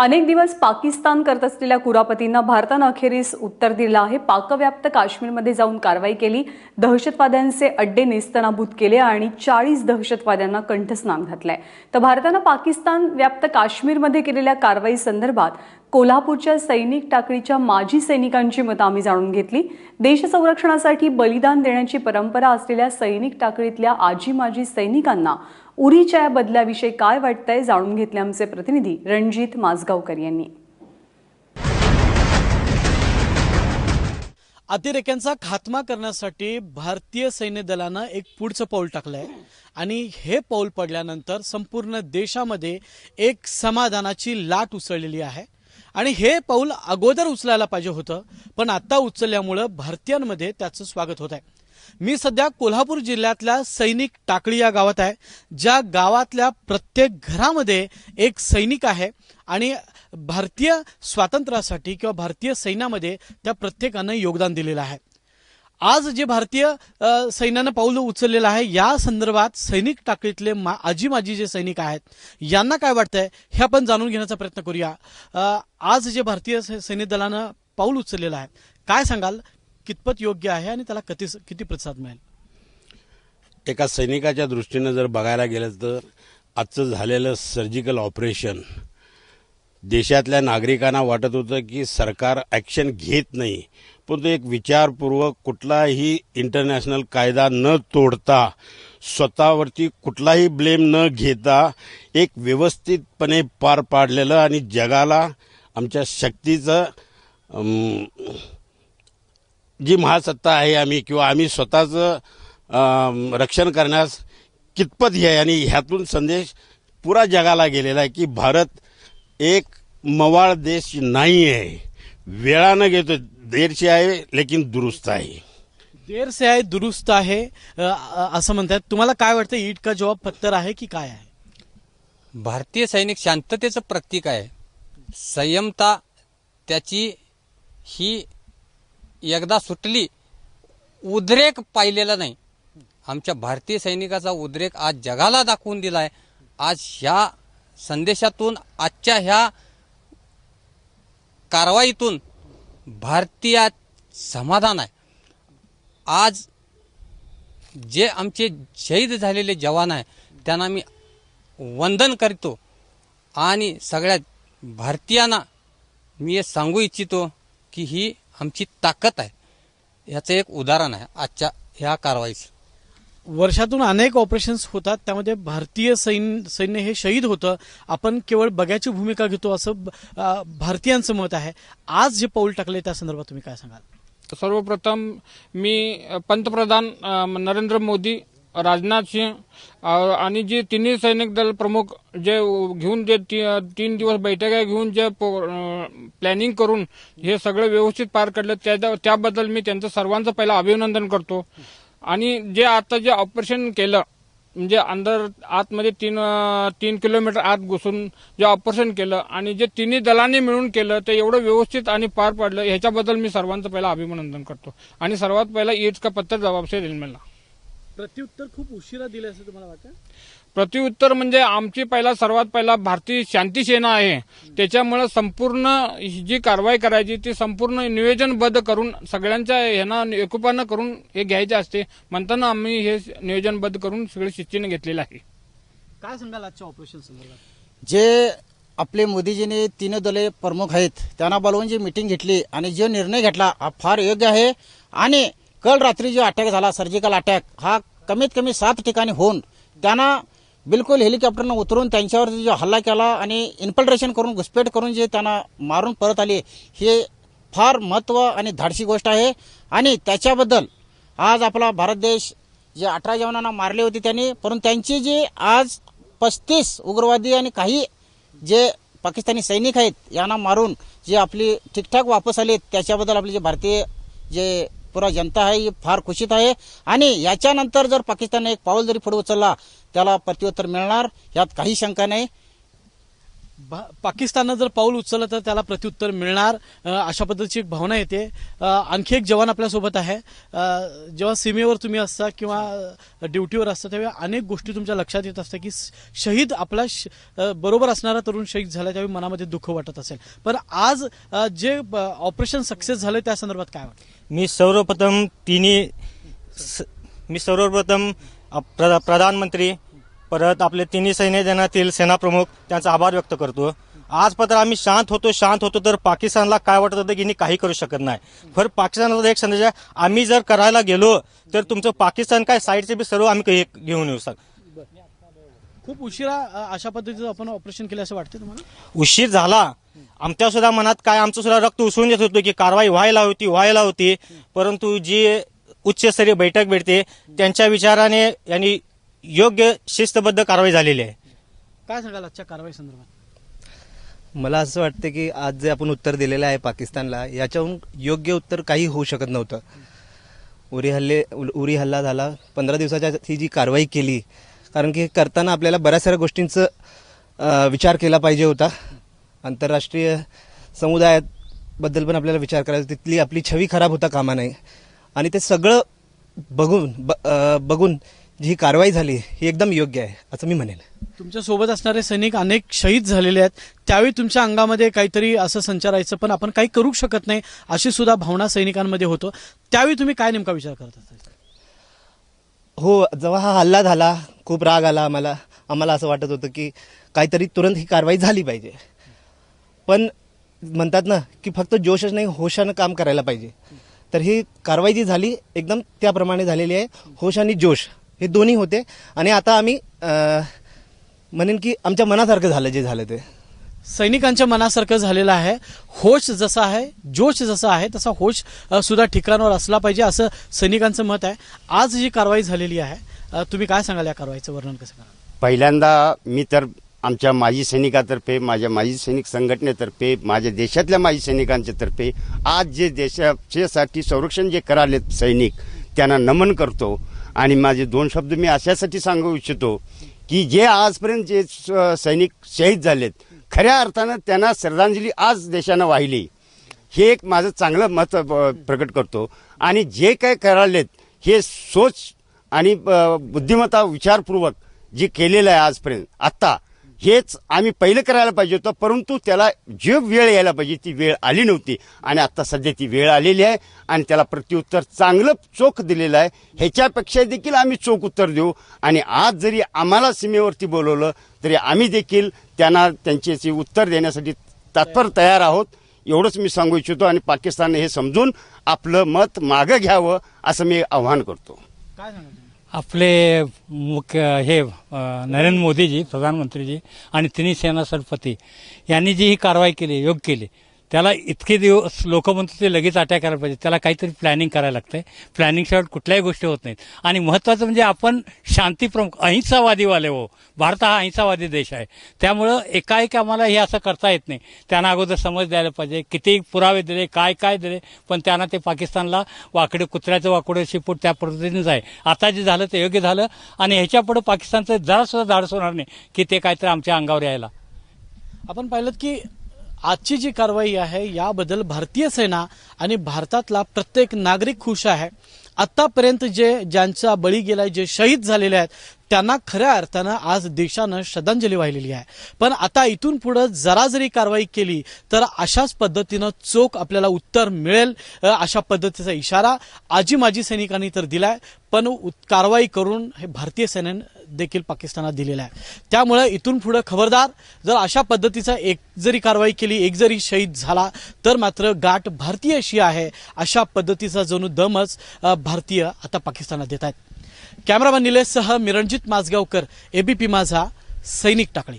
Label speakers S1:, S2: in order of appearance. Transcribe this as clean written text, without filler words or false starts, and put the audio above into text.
S1: अनेक दिवस पाकिस्तान करत असलेल्या कुरापतींना भारतानं अखेरीस उत्तर दिलं आहे। पाकव्याप्त काश्मीरमध्ये जाऊन कारवाई केली, दहशतवाद्यांचे अड्डे नेस्तनाबूत केले आणि 40 दहशतवाद्यांना कंठस्नान घातलंय। तर भारतानं पाकिस्तान व्याप्त काश्मीरमध्ये केलेल्या कारवाई संदर्भात कोल्हापूरच्या सैनिक टाकळीच्या माजी सैनिकांची मतं आम्ही जाणून घेतली। देश संरक्षणासाठी बलिदान देण्याची परंपरा असलेल्या सैनिक टाकळीतल्या आजी माजी सैनिकांना उरीच्या बदल्याविषयी काय वाटतंय जाणून घेतले आमचे प्रतिनिधी रणजित माजगावकर यांनी।
S2: अतिरेक्यांचा खात्मा करण्यासाठी भारतीय सैन्य दलानं एक पुढचं पाऊल टाकलंय आणि हे पाऊल पडल्यानंतर संपूर्ण देशामध्ये एक समाधानाची लाट उसळलेली आहे आणि हे पाऊल अगोदर उचलायला पाहिजे होतं, पण आता उचलल्यामुळे भारतीयांमध्ये त्याचं स्वागत होत आहे। मी सध्या कोल्हापूर जिल्ह्यातल्या सैनिक टाकळी या गावात आहे, ज्या गावातल्या प्रत्येक घरामध्ये एक सैनिक आहे आणि भारतीय स्वातंत्र्यासाठी किंवा भारतीय सैन्यामध्ये त्या प्रत्येकानं योगदान दिलेलं आहे। आज जे भारतीय सैन्यानं पाऊल उचललेलं आहे या संदर्भात सैनिक टाकळीतले आजी माजी जे सैनिक आहेत यांना काय वाटतंय हे आपण जाणून घेण्याचा प्रयत्न करूया। आज जे भारतीय सैन्य दलानं पाऊल उचललेलं आहे, काय सांगाल, कितपत योग्य आहे आणि त्याला किती प्रतिसाद मिळेल?
S3: एका सैनिकाच्या दृष्टीने जर बघायला गेलं तर आजचं झालेलं सर्जिकल ऑपरेशन देशातल्या नागरिकांना वाटत होतं की सरकार ॲक्शन घेत नाही, पण तो एक विचारपूर्वक कुठलाही इंटरनॅशनल कायदा न तोडता स्वतःवरती कुठलाही ब्लेम न घेता एक व्यवस्थितपणे पार पाडलेलं आणि जगाला आमच्या शक्तीचं जी महासत्ता आहे आम्ही स्वतःचं रक्षण करण्यास कितपत आहे आणि ह्यातून संदेश पुरा जगाला गेलेला आहे की भारत एक मवाळ देश नाही आहे, वेळानं घेतो, देर से आहे लेकिन दुरुस्त आहे।
S2: देर से आहे दुरुस्त आहे असं म्हणतात। तुम्हाला काय वाटतं, ईट का जवाब पत्थर आहे की काय आहे?
S4: भारतीय सैनिक शांततेचं प्रतीक आहे। संयमता त्याची ही एकदा सुटली, उद्रेक पाहिलेला नाही। आमच्या भारतीय सैनिकाचा उद्रेक आज जगाला दाखवून दिलाय। आज ह्या संदेशातून, आजच्या ह्या कारवाईतून भारतीयात समाधान आहे। आज जे आमचे शहीद झालेले जवान आहे त्यांना मी वंदन करतो आणि सगळ्या भारतीयांना मी हे सांगू इच्छितो की ही आमची ताकद आहे। याचं एक उदाहरण आहे आजच्या ह्या कारवाईचं।
S2: वर्षातून अनेक ऑपरेशन्स होतात, त्यामध्ये भारतीय सैन्य हे शहीद होतं, आपण केवळ बघ्याची भूमिका घेतो असं भारतीयांचं मत आहे। आज जे पाऊल टाकले त्या संदर्भात तुम्ही काय सांगाल?
S5: सर्वप्रथम मी पंतप्रधान नरेंद्र मोदी, राजनाथ सिंह आणि जे तिन्ही सैनिक दल प्रमुख जे घेऊन जे 3 दिवस बैठका घेऊन जे प्लॅनिंग करून हे सगळं व्यवस्थित पार काढलं त्याबद्दल मी त्यांचं सर्वांचं पहिला अभिनंदन करतो। आणि जे आता जे ऑपरेशन केलं म्हणजे आतमध्ये 3 किलोमीटर आत घुसून जे ऑपरेशन केलं आणि जे तिन्ही दलांनी मिळून केलं ते एवढं व्यवस्थित आणि पार पाडलं, ह्याच्याबद्दल मी सर्वांचं पहिला अभिनंदन करतो। आणि सर्वात पहिला ईट का पत्थर जवाब से दिल मिळाला।
S2: प्रत्युत्तर खूप उशिरा दिले असं तुम्हाला वाटतं?
S5: प्रत्युत्तर म्हणजे आमची सर्वात पहिला भारतीय शांती सेना आहे, त्याच्यामुळे संपूर्ण जी कारवाई करायची ती संपूर्ण नियोजनबद्ध करून सगळ्यांच्या ह्यांना एकोपानं करून हे घ्यायचे असते, म्हणताना आम्ही हे नियोजनबद्ध करून सगळे शिस्तीने घेतलेलं आहे।
S2: काय सांगाल आजच्या ऑपरेशन संदर्भात?
S6: जे आपले मोदीजीने 3 दले प्रमुख आहेत त्यांना बोलवून जी मीटिंग घेतली आणि जो निर्णय घेतला हा फार योग्य आहे। आणि काल रात्री जो अटॅक झाला, सर्जिकल अटॅक, हा कमीत कमी 7 ठिकाणी होऊन त्यांना बिलकुल हेलिकॉप्टरनं उतरून त्यांच्यावरती जो हल्ला केला आणि इन्फिल्ट्रेशन करून घुसपेट करून जे त्यांना मारून परत आले, हे फार महत्त्व आणि धाडसी गोष्ट आहे। आणि त्याच्याबद्दल आज आपला भारत देश जे 18 जवानांना मारले होते त्यांनी, परंतु त्यांची जी आज 35 उग्रवादी आणि काही जे पाकिस्तानी सैनिक आहेत यांना मारून जे आपली ठीकठाक वापस आले, त्याच्याबद्दल आपली जे भारतीय जे पुरा जनता आहे फार खुशीत आहे। आणि याच्यानंतर जर पाकिस्तानने एक पाऊल जरी पुढे उचलला त्याला प्रत्युत्तर मिळणार, यात काही शंका नाही।
S2: पाकिस्ताननं जर पाऊल उचललं तर त्याला प्रत्युत्तर मिळणार अशा पद्धतीची एक भावना येते. आणखी एक जवान आपल्यासोबत आहे. जेव्हा सीमेवर तुम्ही असता किंवा ड्युटीवर असता तेव्हा अनेक गोष्टी तुमच्या लक्षात येत असतात की शहीद आपला बरोबर असणारा तरुण शहीद झाला त्यावेळी मनामध्ये दुःख वाटत असेल. पण आज जे ऑपरेशन सक्सेस झालं त्या संदर्भात काय वाटतं?
S7: मी सर्वप्रथम प्रधानमंत्री परत आपले तिन्ही सैन्य दलातील सेनाप्रमुख त्यांचा आभार व्यक्त करतो. आजपर्यंत आम्ही शांत होतो तर पाकिस्तानला काय वाटत होतं की काही करू शकत नाही. पर पाकिस्तानला एक संदेश आहे, आम्ही जर करायला गेलो तर तुमचं पाकिस्तान काय साईडचे बी सर्व आम्ही घेऊन येऊ शकतो.
S2: खूप उशिरा अशा पद्धतीचं आपण ऑपरेशन केलं असं वाटतं तुम्हाला?
S7: उशीर झाला. आमच्या सुद्धा मनात काय आमचं सुद्धा रक्त उसळून येत होतं की कारवाई व्हायला होती. परंतु जी उच्चस्तरीय बैठक भेटते त्यांच्या विचाराने यांनी योग्य शिस्तबद्ध कारवाई झालेली आहे.
S2: काय सांगाल आजच्या कारवाई संदर्भात?
S8: मला असं वाटतं की आज जे आपण उत्तर दिलेलं आहे पाकिस्तानला, याच्याहून योग्य उत्तर काही होऊ शकत नव्हतं. उरी हल्ला झाला, 15 दिवसाच्या ही जी कारवाई केली, कारण की करताना आपल्याला बऱ्याच साऱ्या गोष्टींचा विचार केला पाहिजे होता. आंतरराष्ट्रीय समुदायाबद्दल पण आपल्याला विचार करायचा, तिथली आपली छवी खराब होता कामा नये. आणि ते सगळं बघून जी कारवाई झाली ही एकदम योग्य आहे असं मी म्हणेल.
S2: तुमच्या सोबत असणारे सैनिक अनेक शहीद झालेले आहेत, त्यावेळी तुमच्या अंगामध्ये काहीतरी असं संचारायचं पण आपण काही करू शकत नाही अशी सुद्धा भावना सैनिकांमध्ये होतो. त्यावेळी तुम्ही काय नेमका विचार करत असाल?
S8: हो, जेव्हा हा हल्ला झाला खूप राग आला आम्हाला असं वाटत होतं की काहीतरी तुरंत ही कारवाई झाली पाहिजे. पण म्हणतात ना की फक्त जोशच नाही, होशानं काम करायला पाहिजे. तर ही कारवाई जी झाली एकदम त्याप्रमाणे झालेली आहे. होश आणि जोश हे दोन्ही होते. आणि आता आम्ही म्हणेन की आमच्या मनासारखं झालं जे झालं ते.
S2: सैनिकांच्या मनासारखं झालेलं आहे. होश जसा आहे, जोश जसा आहे तसा होश सुद्धा ठिकाणावर असला पाहिजे असं सैनिकांचं मत आहे. आज जी कारवाई झालेली आहे, तुम्ही काय सांगाल या कारवाईचं वर्णन कसं कराल?
S3: पहिल्यांदा मी तर आमच्या माजी सैनिकातर्फे, माझ्या माजी सैनिक संघटनेतर्फे, माझ्या देशातल्या माजी सैनिकांच्या तर्फे आज जे देशासाठी संरक्षण जे करालेत सैनिक त्यांना नमन करतो. आणि माझे 2 शब्द मी अशासाठी सांगू इच्छितो की जे आजपर्यंत जे सैनिक शहीद झालेत, खऱ्या अर्थानं त्यांना श्रद्धांजली आज देशानं वाहिली, हे एक माझं चांगलं मत प्रकट करतो. आणि जे काय करालेत हे सोच आणि बुद्धिमत्ता विचारपूर्वक जे केलेलं आहे आजपर्यंत, आत्ता हेच आम्ही पहिलं करायला पाहिजे होतं. परंतु त्याला जी वेळ यायला पाहिजे ती वेळ आली नव्हती आणि आत्ता सध्या ती वेळ आलेली आहे आणि त्याला प्रत्युत्तर चांगलं चोख दिलेलं आहे. ह्याच्यापेक्षा देखील आम्ही चोख उत्तर देऊ. आणि आज जरी आम्हाला सीमेवरती बोलवलं तरी आम्ही देखील त्यांना त्यांचे उत्तर देण्यासाठी तत्पर तयार आहोत, एवढंच मी सांगू इच्छितो. आणि पाकिस्तानने हे समजून आपलं मत मागं घ्यावं असं मी आवाहन करतो.
S2: काय सांगाल?
S9: आपले मुख्य नरेंद्र मोदीजी, प्रधानमंत्रीजी आणि तिन्ही सेना सरपती यांनी जी ही कारवाई केली, योग्य केली. त्याला इतके दिवस लोक म्हणतात ते लगेच अटॅक करायला पाहिजे, त्याला काहीतरी प्लॅनिंग करायला लागतंय. प्लॅनिंगशिवाय कुठल्याही गोष्टी होत नाहीत. आणि महत्त्वाचं म्हणजे आपण शांतीप्रमुख अहिंसावादीवाले हो. भारत हा अहिंसावादी देश आहे. त्यामुळं एकाएक आम्हाला हे असं करता येत नाही. त्यांना अगोदर समज द्यायला पाहिजे. किती पुरावे दिले, काय दिले, पण त्यांना ते पाकिस्तानला वाकडे कुत्र्याचं वाकडं शिपूट त्या पद्धतीनेच आहे. आता जे झालं ते योग्य झालं आणि ह्याच्यापुढे पाकिस्तानचं जरासुद्धा धाडस होणार नाही की ते काहीतरी आमच्या अंगावर यायला.
S2: आपण पाहिलं की आजची जी कारवाई आहे याबद्दल भारतीय सेना आणि भारतातला प्रत्येक नागरिक खुश आहे. आतापर्यंत ज्यांचा बळी गेलाय, जे शहीद झालेले आहेत त्यांना खऱ्या अर्थानं आज देशानं श्रद्धांजली वाहिलेली आहे. पण आता इथून पुढे जरा जरी कारवाई केली तर अशाच पद्धतीनं चोख आपल्याला उत्तर मिळेल अशा पद्धतीचा इशारा आजी माजी सैनिकांनी तर दिलाय. पण कारवाई करून हे भारतीय सेनेने देखील पाकिस्तानात दिलेला आहे. त्यामुळे इथून पुढे खबरदार, जर अशा पद्धतीचा एक जरी कारवाई केली, एक जरी शहीद झाला तर मात्र गाठ भारतीय अशी आहे अशा पद्धतीचा जणू दमच भारतीय आता पाकिस्तानात देत आहेत. कॅमेरामॅन निलेशसह मी रणजित माजगावकर, एबीपी माझा, सैनिक टाकळी.